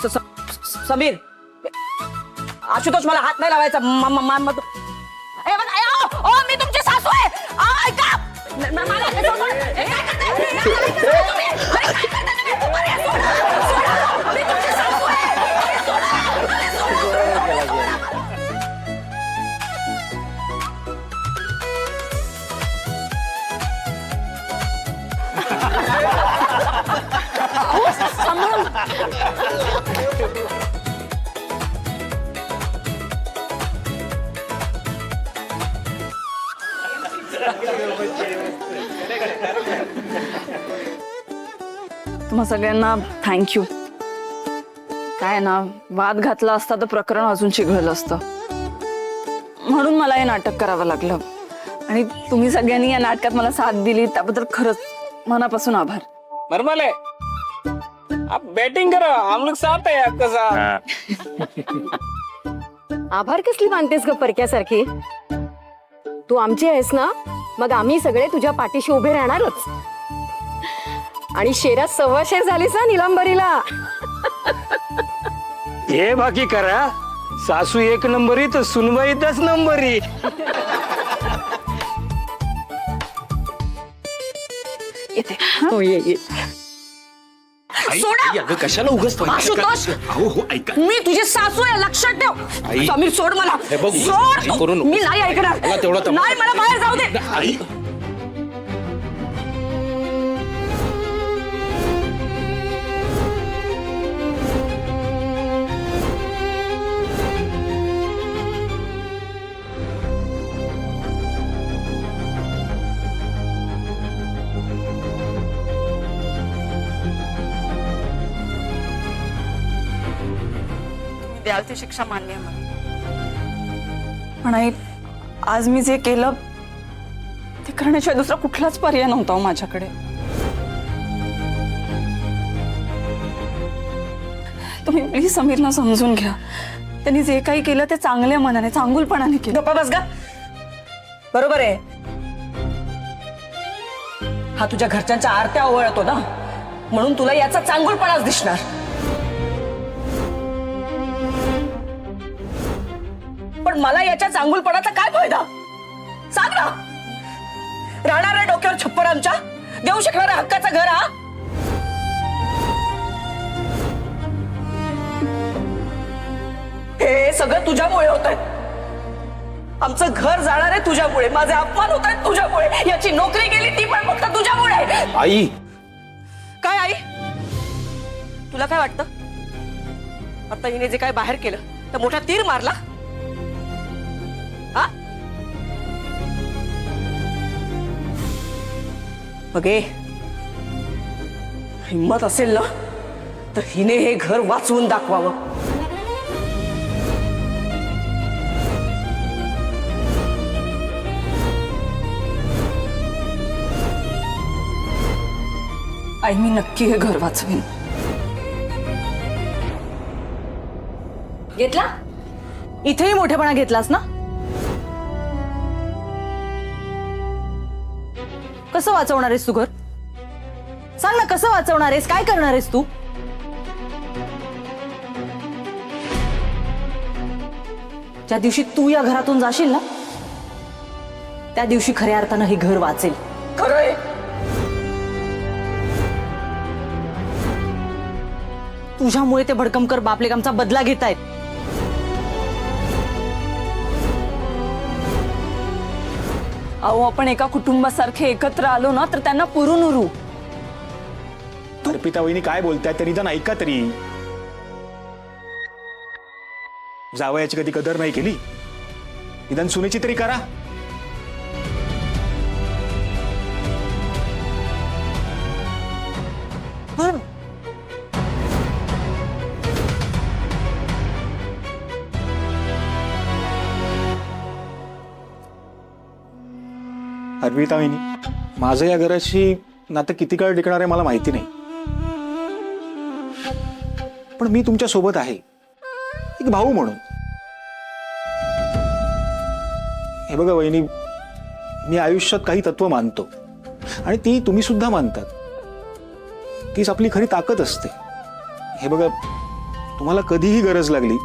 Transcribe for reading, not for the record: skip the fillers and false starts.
समीर आशुतोष मला हात नाही लावायचा मी तुमची सासू आहे ऐका तुम्हा सगळ्यांना थँक्यू. काय ना, वाद घातला असता तर प्रकरण अजून चिघळलं असतं, म्हणून मला हे नाटक करावं लागलं. आणि तुम्ही सगळ्यांनी या नाटकात मला साथ दिली त्याबद्दल खरंच मनापासून आभार. मरमले आप बैटिंग करो, हम लोग साथ है आपके साथ. आभार कसली मानतेस ग परक्यासारखी? तू आमची आहेस ना, मग आम्ही सगळे तुझ्या पाठीशी उभे राहणारच. आणि शेरात 1.25 शेर झालीस ना निलंबरीला. ये बाकी करा, सासू 1 नंबरी तर सुनबाई 10 नंबरी. येते. हो ये. सोडा कशाला उगाच आशुतोष, हो ऐका मी तुझी सासू आहे, लक्षात ठेव. आई. समीर सोड मला, हे बघ, सोड. करू नको. मी नाही ऐकणार. मला तेवढं तर- नाही, मला बाहेर जाऊ दे. आई द्याल ती शिक्षा मान्य आहे मला. पण आई, आज मी जे केलं ते करण्याशिवाय दुसरा कुठलाच पर्याय नव्हता हो माझ्याकडे. तुम्ही प्लीज समीरला समजून घ्या. त्यांनी जे काही केलं ते चांगल्या मनाने, चांगुलपणाने केलं. गप्पा बस गा. बरोबर आहे, हा तुझ्या घरच्यांच्या आरत्या ओवळतो ना, म्हणून तुला याचा चांगुलपणाच दिसणार. पण मला याच्या चांगुलपणाचा काय फायदा सांग ना. राहणाऱ्या डोक्यावर छप्पर आमच्या, देऊ शकणाऱ्या हक्काचं घर हा. हे सगळं तुझ्यामुळे होत आहे. आमचं घर जाणार आहे तुझ्यामुळे, माझे अपमान होत आहेत तुझ्यामुळे, याची नोकरी गेली ती पण फक्त तुझ्यामुळे. आई काय आई, तुला काय वाटतं आता हिने जे काय बाहेर केलं तर मोठा तीर मारला हा? बघे, हिम्मत असेल ना तर हिने हे घर वाचवून दाखवावं. आई, मी नक्की हे घर वाचवीन. घेतला इथेही मोठेपणा घेतलास ना. कसं वाचवणार आहेस तू घर? सांग ना, कसं वाचवणार आहेस? काय करणार आहेस तू? ज्या दिवशी तू या घरातून जाशील ना, त्या दिवशी खऱ्या अर्थानं हे घर वाचेल. खरंय. तुझ्यामुळे ते भडकमकर बापलेकामचा बदला घेत आहेत. अहो, आपण एका कुटुंबासारखे एकत्र आलो ना तर त्यांना पुरून उरू. अर्पिता वहिनी काय बोलतायत तरी निदान ऐका तरी. जावयाची कधी कदर नाही केली, निदान सुनेची तरी करा. अर्पिता वहिनी, माझं या घराशी नातं किती काळ टिकणार आहे मला माहिती नाही, पण मी तुमच्या सोबत आहे एक भाऊ म्हणून. हे बघा वहिनी, मी आयुष्यात काही तत्व मानतो आणि ती तुम्ही सुद्धा मानतात. तीच आपली खरी ताकद असते. हे बघा, तुम्हाला कधीही गरज लागली